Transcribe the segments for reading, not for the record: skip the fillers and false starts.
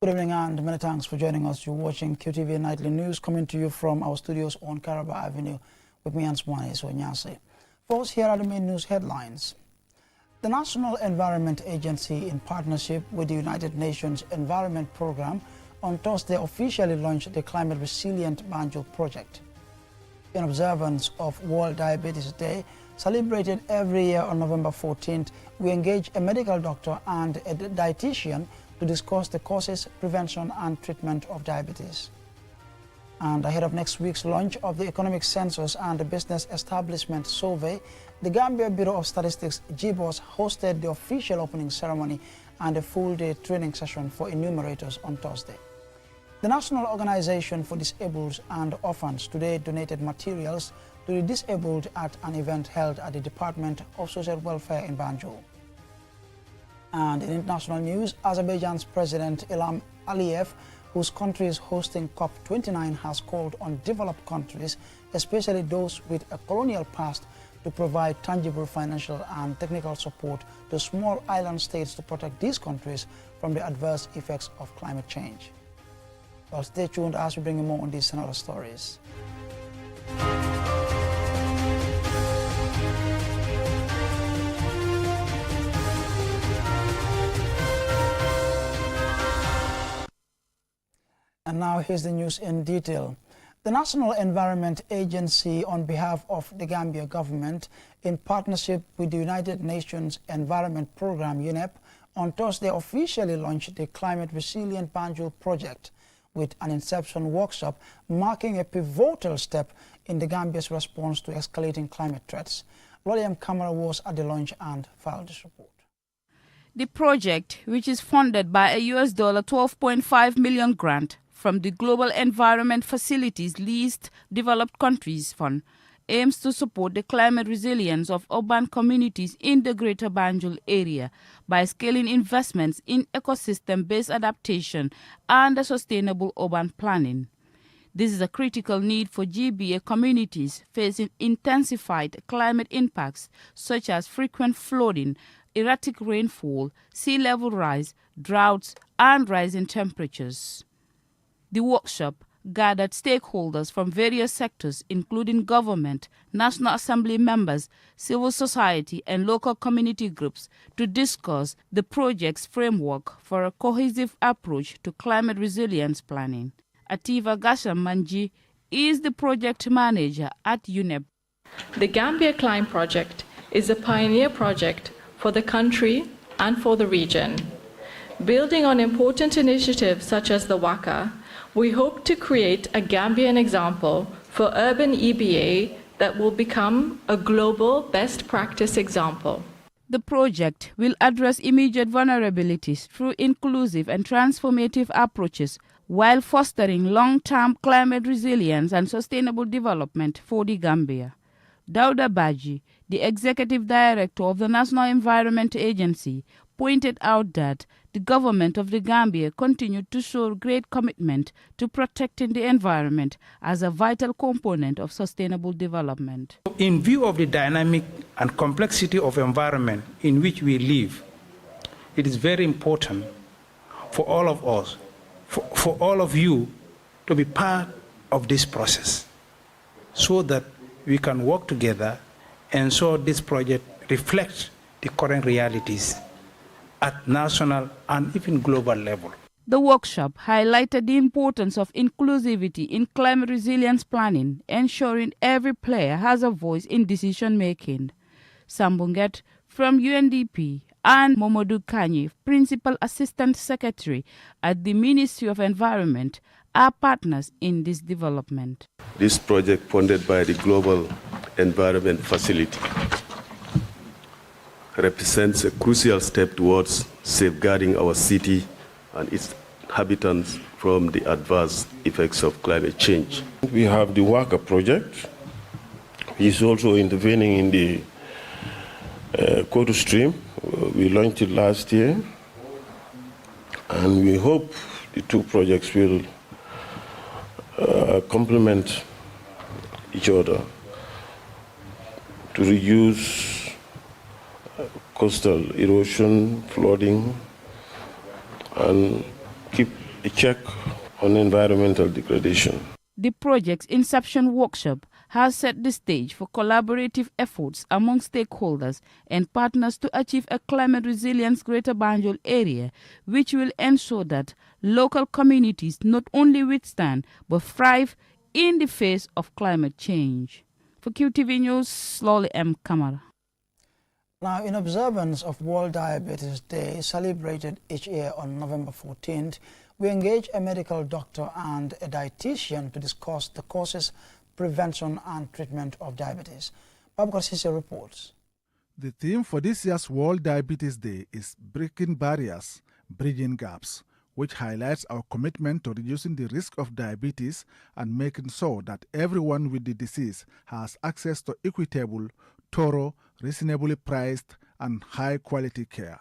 Good evening and many thanks for joining us. You're watching QTV Nightly News coming to you from our studios on Caraba Avenue with me and Swane Sonyase. First, here are the main news headlines. The National Environment Agency, in partnership with the United Nations Environment Programme, on Thursday officially launched the Climate Resilient Banjul project. In observance of World Diabetes Day, celebrated every year on November 14th, we engage a medical doctor and a dietitian to discuss the causes, prevention and treatment of diabetes. And ahead of next week's launch of the Economic Census and the Business Establishment Survey, the Gambia Bureau of Statistics, GBOS, hosted the official opening ceremony and a full-day training session for enumerators on Thursday. The National Organization for Disabled and Orphans today donated materials to the disabled at an event held at the Department of Social Welfare in Banjul. And in international news, Azerbaijan's President Ilham Aliyev, whose country is hosting COP29, has called on developed countries, especially those with a colonial past, to provide tangible financial and technical support to small island states to protect these countries from the adverse effects of climate change. Well, stay tuned as we bring you more on these and other stories. And now here's the news in detail. The National Environment Agency, on behalf of the Gambia government, in partnership with the United Nations Environment Programme, UNEP, on Thursday officially launched the Climate Resilient Banjul project with an inception workshop marking a pivotal step in the Gambia's response to escalating climate threats. William Kamara was at the launch and filed this report. The project, which is funded by a US $12.5 million grant from the Global Environment Facility's Least Developed Countries Fund, aims to support the climate resilience of urban communities in the Greater Banjul area by scaling investments in ecosystem-based adaptation and sustainable urban planning. This is a critical need for GBA communities facing intensified climate impacts such as frequent flooding, erratic rainfall, sea level rise, droughts, and rising temperatures. The workshop gathered stakeholders from various sectors, including government, National Assembly members, civil society, and local community groups, to discuss the project's framework for a cohesive approach to climate resilience planning. Ativa Gashamanji is the project manager at UNEP. The Gambia Climate Project is a pioneer project for the country and for the region. Building on important initiatives such as the WACA, we hope to create a Gambian example for urban EBA that will become a global best practice example. The project will address immediate vulnerabilities through inclusive and transformative approaches while fostering long-term climate resilience and sustainable development for the Gambia. Dauda Baji, the executive director of the National Environment Agency, pointed out that the government of the Gambia continued to show great commitment to protecting the environment as a vital component of sustainable development. In view of the dynamic and complexity of environment in which we live, it is very important for all of us, for all of you, to be part of this process so that we can work together and so this project reflects the current realities at national and even global level. The workshop highlighted the importance of inclusivity in climate resilience planning, ensuring every player has a voice in decision-making. Sambunget from UNDP and Momodou Kanyi, Principal Assistant Secretary at the Ministry of Environment, are partners in this development. This project, funded by the Global Environment Facility, represents a crucial step towards safeguarding our city and its inhabitants from the adverse effects of climate change. We have the WACA project. He's also intervening in the Koto stream. We launched it last year, and we hope the two projects will complement each other to reduce coastal erosion, flooding, and keep a check on environmental degradation. The project's Inception workshop has set the stage for collaborative efforts among stakeholders and partners to achieve a climate resilience Greater Banjul area, which will ensure that local communities not only withstand but thrive in the face of climate change. For QTV News, Lolly M. Kamara. Now, in observance of World Diabetes Day, celebrated each year on November 14th, we engage a medical doctor and a dietitian to discuss the causes, prevention and treatment of diabetes. Babakar Sise reports. The theme for this year's World Diabetes Day is Breaking Barriers, Bridging Gaps, which highlights our commitment to reducing the risk of diabetes and making sure that everyone with the disease has access to equitable, thorough, reasonably priced and high-quality care.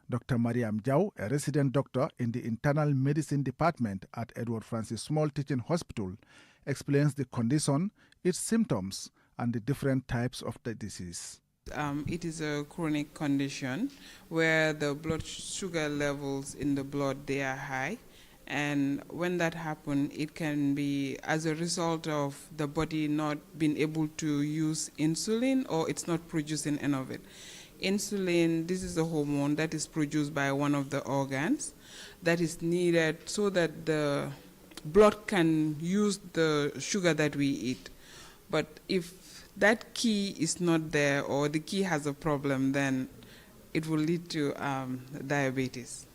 Dr. Mariam Jau, a resident doctor in the Internal Medicine Department at Edward Francis Small Teaching Hospital, explains the condition, its symptoms, and the different types of the disease. It is a chronic condition where the blood sugar levels in the blood, they are high. And when that happens, it can be as a result of the body not being able to use insulin, or it's not producing any of it. Insulin, this is a hormone that is produced by one of the organs that is needed so that the blood can use the sugar that we eat. But if that key is not there, or the key has a problem, then it will lead to diabetes.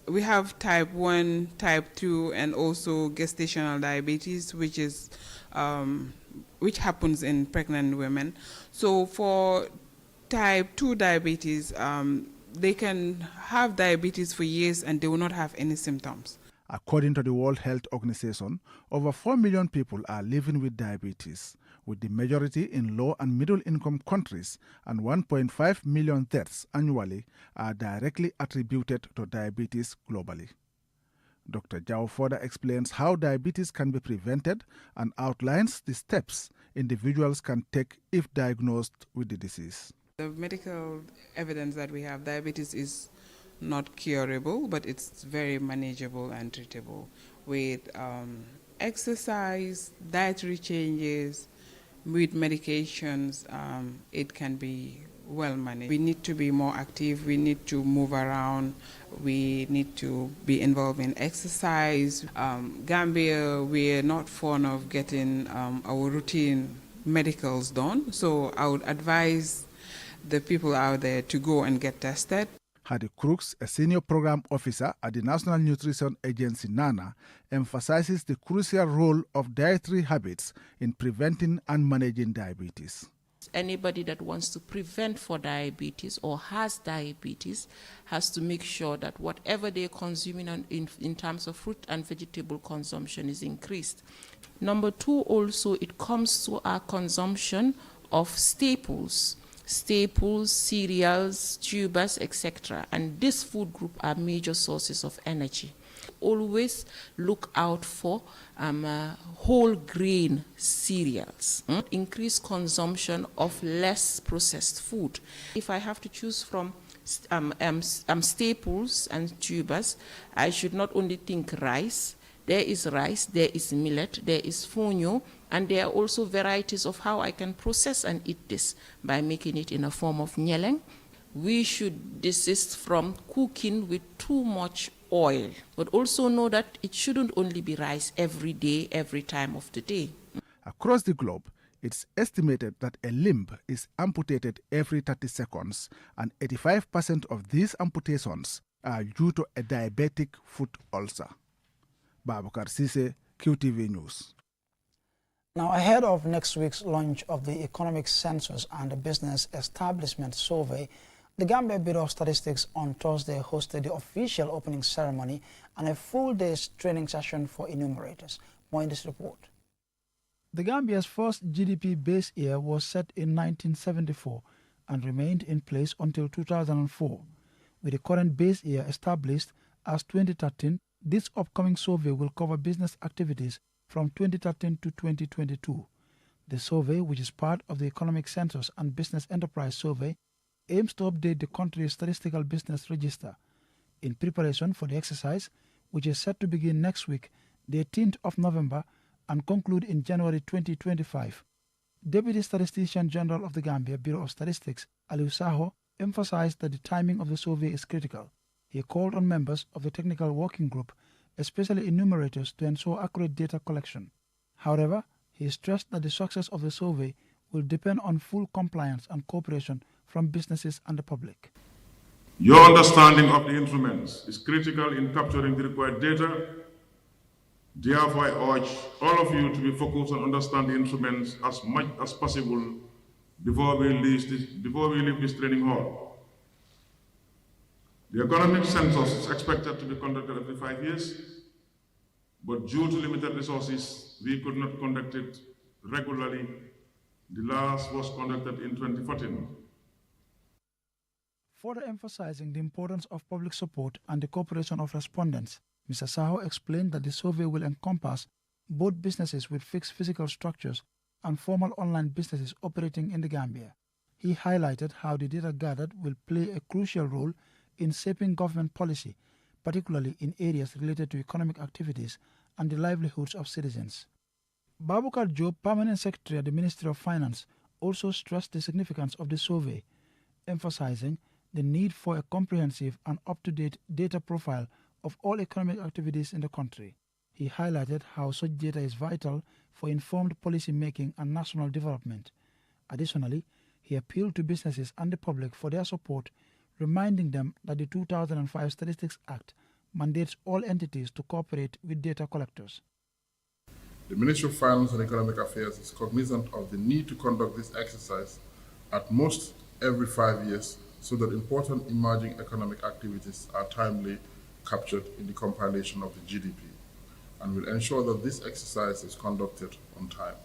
We have type 1, type 2, and also gestational diabetes, which is which happens in pregnant women. So for type 2 diabetes, they can have diabetes for years and they will not have any symptoms. According to the World Health Organization, over 4 million people are living with diabetes, with the majority in low and middle income countries, and 1.5 million deaths annually are directly attributed to diabetes globally. Dr. Jao further explains how diabetes can be prevented and outlines the steps individuals can take if diagnosed with the disease. The medical evidence that we have, diabetes is not curable, but it's very manageable and treatable with exercise, dietary changes, with medications. It can be well managed. We need to be more active, we need to move around, we need to be involved in exercise. Gambia, we're not fond of getting our routine medicals done, so I would advise the people out there to go and get tested. Hadi Crooks, a senior program officer at the National Nutrition Agency, NANA, emphasizes the crucial role of dietary habits in preventing and managing diabetes. Anybody that wants to prevent for diabetes or has diabetes has to make sure that whatever they're consuming in terms of fruit and vegetable consumption is increased. Number 2, also, it comes to our consumption of staples, cereals, tubers, etc. And this food group are major sources of energy. Always look out for whole grain cereals. Increase consumption of less processed food. If I have to choose from staples and tubers, I should not only think rice. There is rice, there is millet, there is fonio, and there are also varieties of how I can process and eat this by making it in a form of nyeleng. We should desist from cooking with too much oil, but also know that it shouldn't only be rice every day, every time of the day. Across the globe, it's estimated that a limb is amputated every 30 seconds, and 85% of these amputations are due to a diabetic foot ulcer. Babakar Sise, QTV News. Now, ahead of next week's launch of the Economic Census and the Business Establishment Survey, the Gambia Bureau of Statistics on Thursday hosted the official opening ceremony and a full-day's training session for enumerators. More in this report. The Gambia's first GDP base year was set in 1974 and remained in place until 2004. With the current base year established as 2013, this upcoming survey will cover business activities from 2013 to 2022. The survey, which is part of the Economic Census and Business Enterprise Survey, aims to update the country's statistical business register. In preparation for the exercise, which is set to begin next week, the 18th of November, and conclude in January 2025. Deputy Statistician General of the Gambia Bureau of Statistics, Aliou Saho, emphasized that the timing of the survey is critical. He called on members of the technical working group, especially enumerators, to ensure accurate data collection. However, he stressed that the success of the survey will depend on full compliance and cooperation from businesses and the public. Your understanding of the instruments is critical in capturing the required data. Therefore, I urge all of you to be focused on understanding the instruments as much as possible before we leave this training hall. The economic census is expected to be conducted every 5 years, but due to limited resources, we could not conduct it regularly. The last was conducted in 2014. Further emphasizing the importance of public support and the cooperation of respondents, Mr. Saho explained that the survey will encompass both businesses with fixed physical structures and formal online businesses operating in the Gambia. He highlighted how the data gathered will play a crucial role in shaping government policy, particularly in areas related to economic activities and the livelihoods of citizens. Babukar Job, Permanent Secretary at the Ministry of Finance, also stressed the significance of the survey, emphasizing the need for a comprehensive and up-to-date data profile of all economic activities in the country. He highlighted how such data is vital for informed policy making and national development. Additionally, he appealed to businesses and the public for their support, reminding them that the 2005 Statistics Act mandates all entities to cooperate with data collectors. The Ministry of Finance and Economic Affairs is cognizant of the need to conduct this exercise at most every 5 years so that important emerging economic activities are timely captured in the compilation of the GDP, and will ensure that this exercise is conducted on time.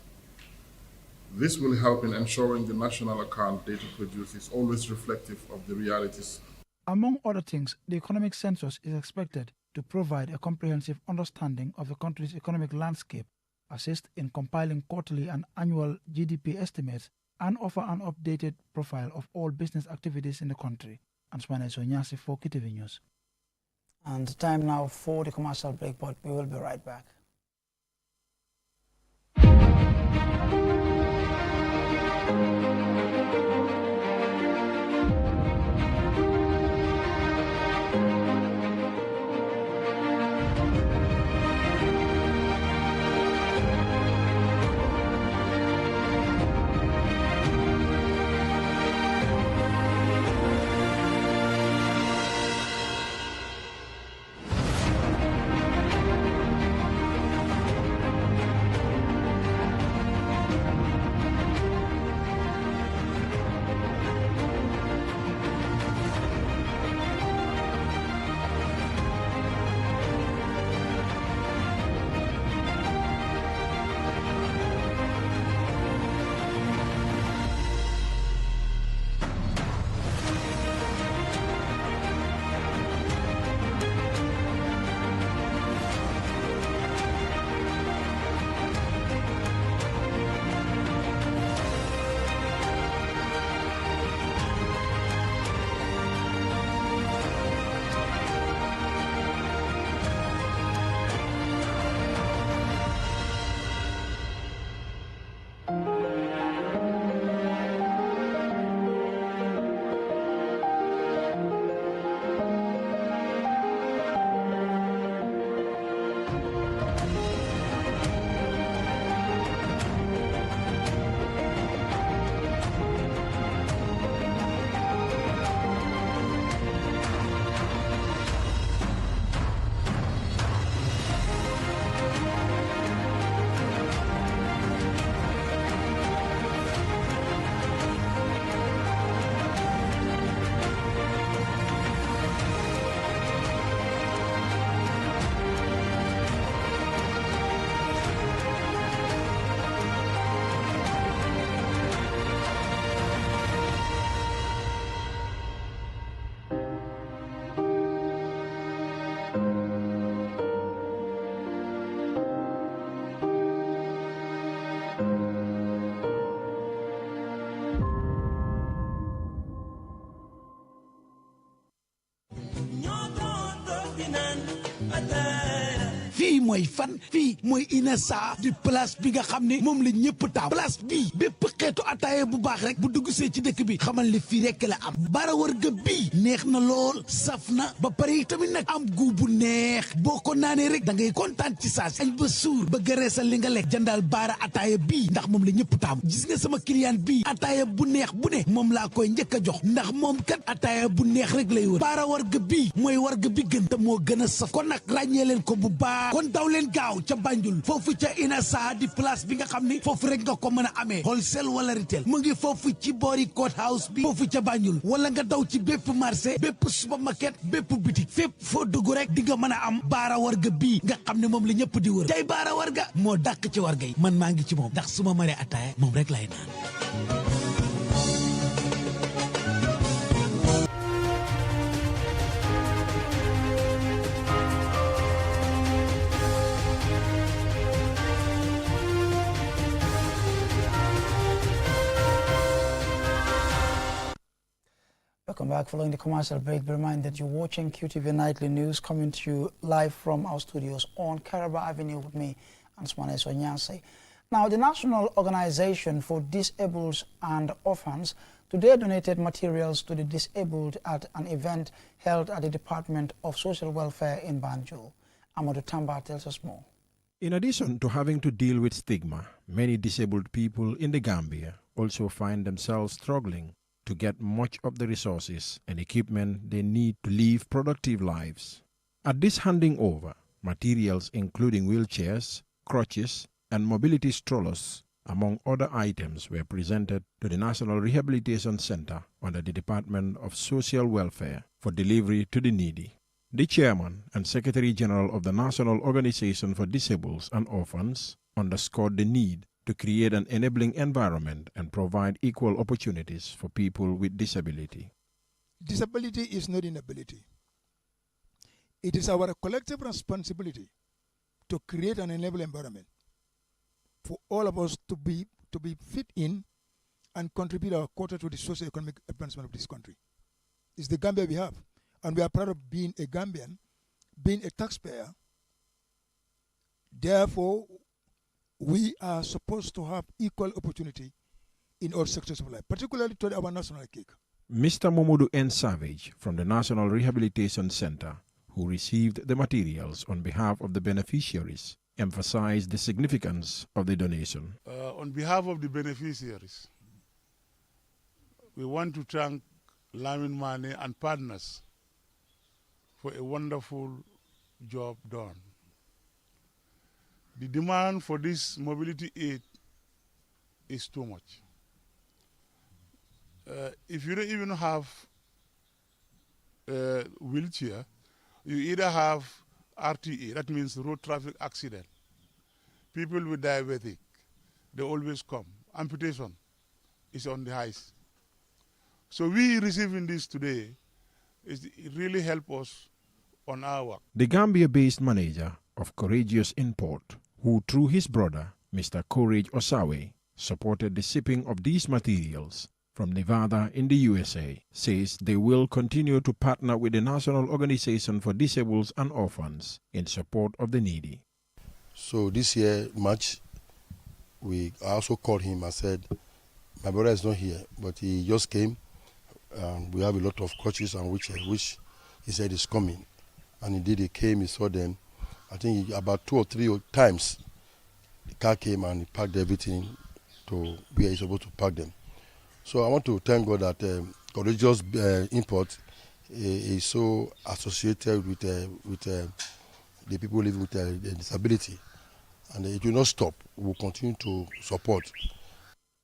This will help in ensuring the national account data produced is always reflective of the realities. Among other things, the economic census is expected to provide a comprehensive understanding of the country's economic landscape, assist in compiling quarterly and annual GDP estimates, and offer an updated profile of all business activities in the country. Answana Sonyasi for KTV News. And time now for the commercial break, but we will be right back. mooy fan fii mooy Inessa di place bi nga xam ne moom la ñëpp taaw place bii bépp xeetu ataaye bu baax rek bu dugg see ci dëkk bi xamal li fii rek la am bara warga bii neex na lool saf na ba pare tamit nag am gu bu neex boo ko naanee rek da ngay kontaan ci saa si añ ba suur ba gëreesal li nga lekk jëndal baara ataaya bii ndax moom la ñëpp taam gis nga sama client bii ataaya bu neex bu ne moom laa koy njëkk a jox ndax moom kat ataaya bu neex rek lay wër baara warga bii mooy warga bi gën te moo gën a saf kon nag ràññee leen ko bu baax kon daw leen gaaw ca Banjul foofu ca Inessa di place bi nga xam ni foofu rek nga ko mën a amee wholesale wala retail mu ngi foofu ci boori court house bi foofu ca Banjul wala nga daw ci bépp marché bépp supermarket bépp boutique fépp foo dugg rek di nga mën a am baara warga bii nga xam ne moom la ñëpp di wër tey baara warga moo dàq ci warga yi man maa ngi ci moom ndax su ma maree ataaya moom rek lay naan. Welcome back. Following the commercial break, be reminded that you're watching QTV Nightly News coming to you live from our studios on Caraba Avenue with me, Ansmane Sonyase. Now, the National Organization for Disabled and Orphans today donated materials to the disabled at an event held at the Department of Social Welfare in Banjul. Amadou Tamba tells us more. In addition to having to deal with stigma, many disabled people in the Gambia also find themselves struggling to get much of the resources and equipment they need to live productive lives. At this handing over, materials including wheelchairs, crutches, and mobility strollers, among other items, were presented to the National Rehabilitation Center under the Department of Social Welfare for delivery to the needy. The chairman and secretary general of the National Organization for Disabled and Orphans underscored the need to create an enabling environment and provide equal opportunities for people with disability. Disability is not inability. It is our collective responsibility to create an enabling environment for all of us to be fit in and contribute our quota to the socio-economic advancement of this country. It's the Gambia we have, and we are proud of being a Gambian, being a taxpayer. Therefore, we are supposed to have equal opportunity in all sectors of life, particularly to our national cake. Mr. Momodu N. Savage from the National Rehabilitation Center, who received the materials on behalf of the beneficiaries, emphasized the significance of the donation. On behalf of the beneficiaries, we want to thank Lamin Mane and partners for a wonderful job done. The demand for this mobility aid is too much. If you don't even have a wheelchair, you either have RTA, that means road traffic accident. People with diabetic, they always come. Amputation is on the highest. So we receiving this today, it really help us on our work. The Gambia-based manager of Courageous Import, who through his brother, Mr. Courage Osawe, supported the shipping of these materials from Nevada in the USA, says they will continue to partner with the National Organization for Disabled and Orphans in support of the needy. So this year, March, I also called him. I said, my brother is not here, but he just came. We have a lot of crutches and which he said is coming. And indeed he came, he saw them. I think about 2 or 3 times the car came and he packed everything to where he's supposed to park them. So I want to thank God that Courageous Import is so associated with the people living with a disability, and it will not stop. We will continue to support.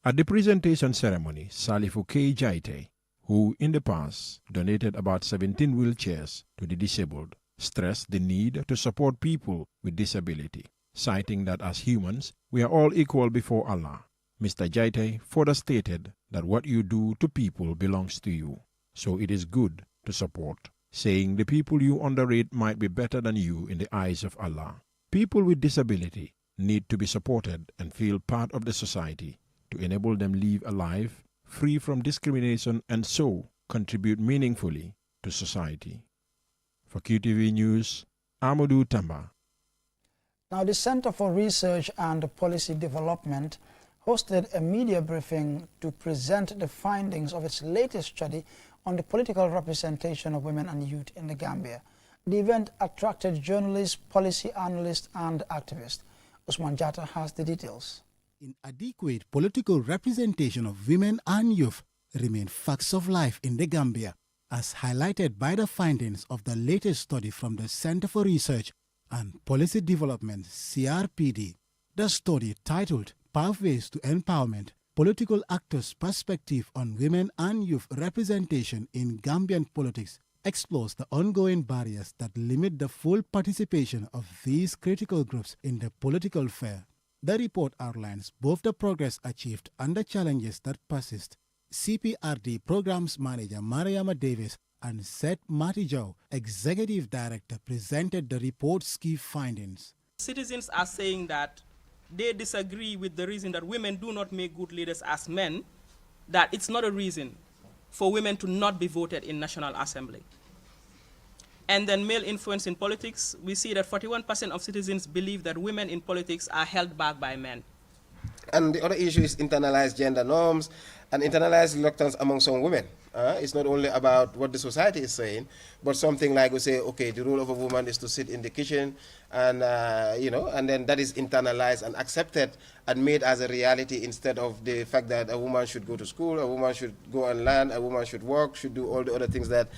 At the presentation ceremony, Salifu K. Jaite, who in the past donated about 17 wheelchairs to the disabled, stressed the need to support people with disability, citing that as humans, we are all equal before Allah. Mr. Jaite further stated that what you do to people belongs to you, so it is good to support, saying the people you underrate might be better than you in the eyes of Allah. People with disability need to be supported and feel part of the society to enable them live a life free from discrimination and so contribute meaningfully to society. For QTV News, Amadou Tamba. Now, the Center for Research and Policy Development hosted a media briefing to present the findings of its latest study on the political representation of women and youth in the Gambia. The event attracted journalists, policy analysts, and activists. Usman Jatta has the details. Inadequate political representation of women and youth remain facts of life in the Gambia, as highlighted by the findings of the latest study from the Center for Research and Policy Development, CRPD. The study, titled Pathways to Empowerment, Political Actors' Perspective on Women and Youth Representation in Gambian Politics, explores the ongoing barriers that limit the full participation of these critical groups in the political sphere. The report outlines both the progress achieved and the challenges that persist. CPRD Programs Manager Mariama Davis and Seth Matijau, Executive Director, presented the report's key findings. Citizens are saying that they disagree with the reason that women do not make good leaders as men, that it's not a reason for women to not be voted in National Assembly. And then male influence in politics, we see that 41% of citizens believe that women in politics are held back by men. And the other issue is internalized gender norms and internalized reluctance among some women. It's not only about what the society is saying, but something like we say, okay, the role of a woman is to sit in the kitchen, and and then that is internalized and accepted and made as a reality, instead of the fact that a woman should go to school, a woman should go and learn, a woman should work, should do all the other things that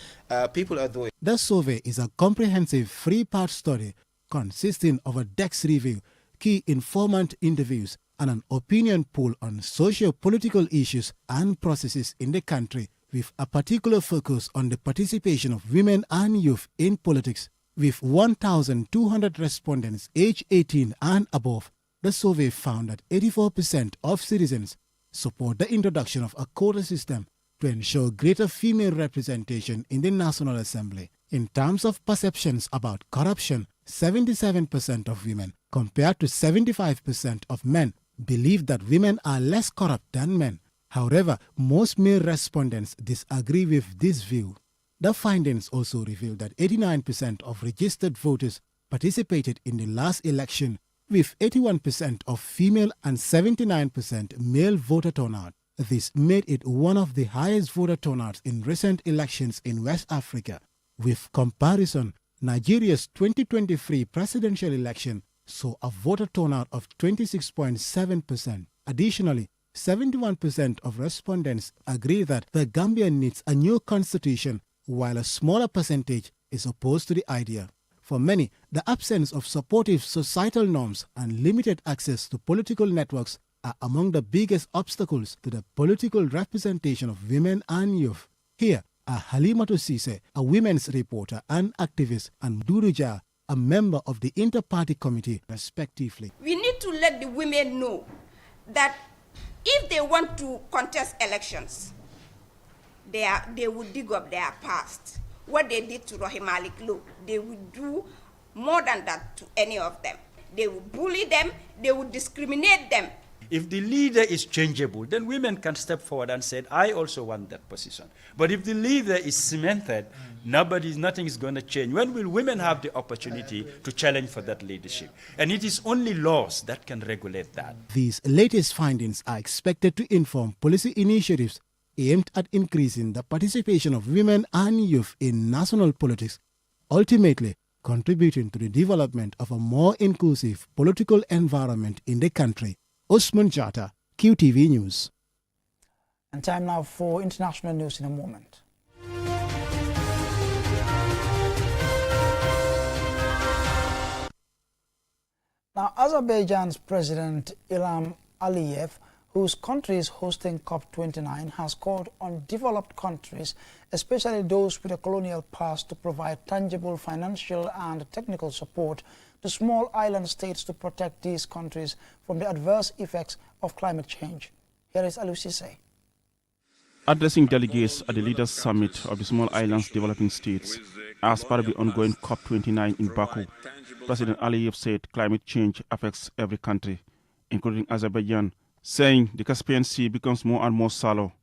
people are doing. The survey is a comprehensive three-part study consisting of a desk review, key informant interviews, and an opinion poll on socio-political issues and processes in the country, with a particular focus on the participation of women and youth in politics. With 1,200 respondents aged 18 and above, the survey found that 84% of citizens support the introduction of a quota system to ensure greater female representation in the National Assembly. In terms of perceptions about corruption, 77% of women, compared to 75% of men, believe that women are less corrupt than men. However, most male respondents disagree with this view. The findings also reveal that 89% of registered voters participated in the last election, with 81% of female and 79% male voter turnout. This made it one of the highest voter turnouts in recent elections in West Africa. With comparison, Nigeria's 2023 presidential election saw a voter turnout of 26.7%. Additionally, 71% of respondents agree that the Gambia needs a new constitution, while a smaller percentage is opposed to the idea. For many, the absence of supportive societal norms and limited access to political networks are among the biggest obstacles to the political representation of women and youth. Here are Halimatu Sise, a women's reporter and activist, and Duruja, a member of the Inter-Party Committee, respectively. We need to let the women know that if they want to contest elections, they would dig up their past. What they did to Rahim Malik Low, they would do more than that to any of them. They would bully them, they would discriminate them. If the leader is changeable, then women can step forward and say, I also want that position. But if the leader is cemented, nothing is going to change. When will women have the opportunity to challenge for that leadership? And it is only laws that can regulate that. These latest findings are expected to inform policy initiatives aimed at increasing the participation of women and youth in national politics, ultimately contributing to the development of a more inclusive political environment in the country. Usman Jatta, QTV News. And time now for international news in a moment. Now, Azerbaijan's President Ilham Aliyev, whose country is hosting COP29, has called on developed countries, especially those with a colonial past, to provide tangible financial and technical support to small island states to protect these countries from the adverse effects of climate change. Here is Alusi Say. Addressing delegates at the Leaders' Summit of the Small Islands Developing States as part of the ongoing COP29 in Baku, President Aliyev said climate change affects every country, including Azerbaijan, saying the Caspian Sea becomes more and more shallow.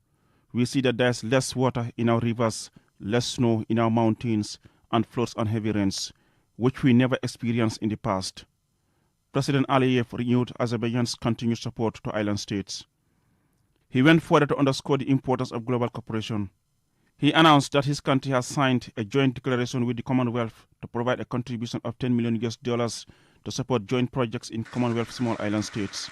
We see that there's less water in our rivers, less snow in our mountains, and floods and heavy rains, which we never experienced in the past. President Aliyev renewed Azerbaijan's continued support to island states. He went further to underscore the importance of global cooperation. He announced that his country has signed a joint declaration with the Commonwealth to provide a contribution of $10 million to support joint projects in Commonwealth small island states.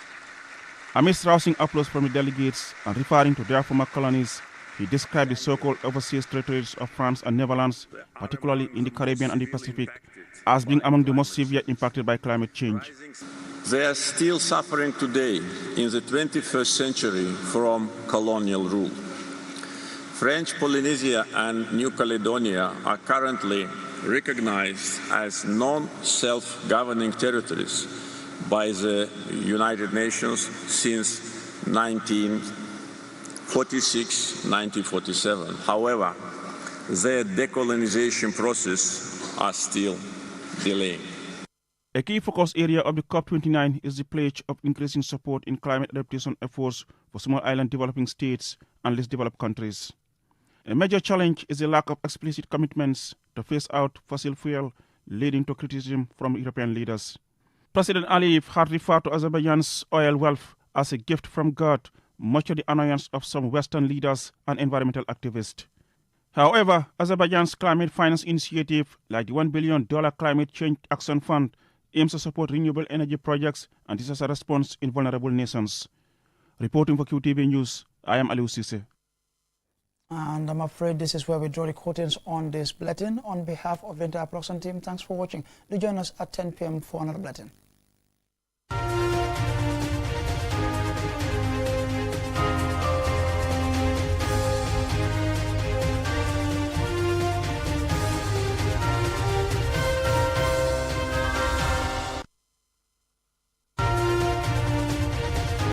Amidst rousing applause from the delegates and referring to their former colonies, he described the so-called overseas territories of France and Netherlands, particularly in the Caribbean and the Pacific, as being among the most severe impacted by climate change. They are still suffering today in the 21st century from colonial rule. French Polynesia and New Caledonia are currently recognized as non-self-governing territories by the United Nations since 1946-1947. However, their decolonization process are still delaying. A key focus area of the COP29 is the pledge of increasing support in climate adaptation efforts for small island developing states and less developed countries. A major challenge is the lack of explicit commitments to phase out fossil fuel, leading to criticism from European leaders. President Aliyev had referred to Azerbaijan's oil wealth as a gift from God, much to the annoyance of some Western leaders and environmental activists. However, Azerbaijan's climate finance initiative, like the $1 billion Climate Change Action Fund, aims to support renewable energy projects and disaster response in vulnerable nations. Reporting for QTV News, I am Aliou Cisse. And I'm afraid this is where we draw the curtains on this bulletin. On behalf of the entire production team, thanks for watching. Do join us at 10 p.m. for another bulletin.